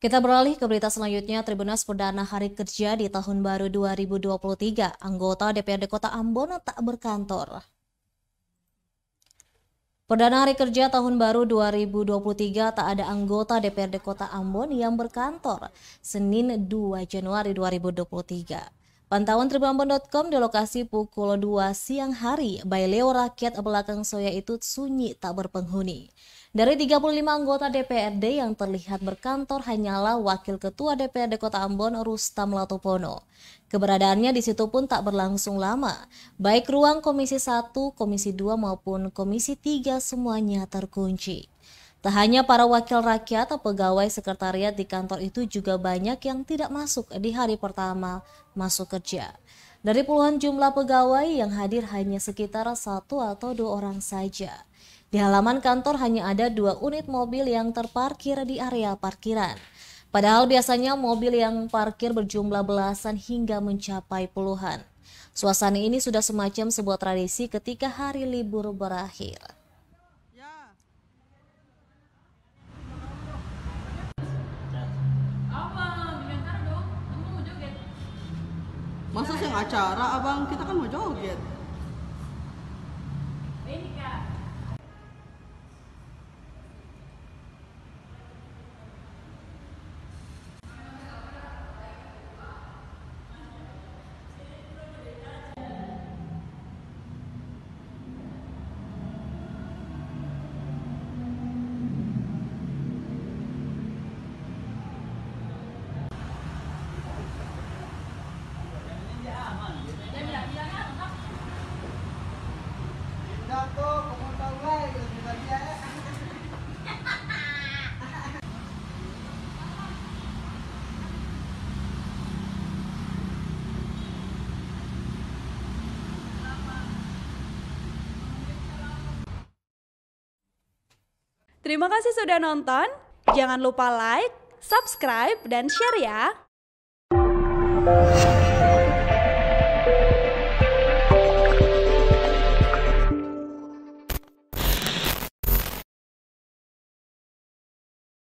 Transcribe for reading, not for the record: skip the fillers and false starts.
Kita beralih ke berita selanjutnya. Tribunnews perdana hari kerja di tahun baru 2023. Anggota DPRD Kota Ambon tak berkantor. Perdana hari kerja tahun baru 2023 tak ada anggota DPRD Kota Ambon yang berkantor Senin 2 Januari 2023. Pantauan tribunambon.com di lokasi pukul 2 siang hari, Baileo Rakyat belakang Soya itu sunyi tak berpenghuni. Dari 35 anggota DPRD yang terlihat berkantor hanyalah Wakil Ketua DPRD Kota Ambon Rustam Latopono. Keberadaannya di situ pun tak berlangsung lama. Baik ruang Komisi 1, Komisi 2 maupun Komisi 3 semuanya terkunci. Tak hanya para wakil rakyat atau pegawai sekretariat di kantor itu juga banyak yang tidak masuk di hari pertama masuk kerja. Dari puluhan jumlah pegawai yang hadir hanya sekitar 1 atau 2 orang saja. Di halaman kantor hanya ada 2 unit mobil yang terparkir di area parkiran. Padahal biasanya mobil yang parkir berjumlah belasan hingga mencapai puluhan. Suasana ini sudah semacam sebuah tradisi ketika hari libur berakhir. Masa siang acara, abang? Kita kan mau joget. Terima kasih sudah nonton. Jangan lupa like, subscribe, dan share ya.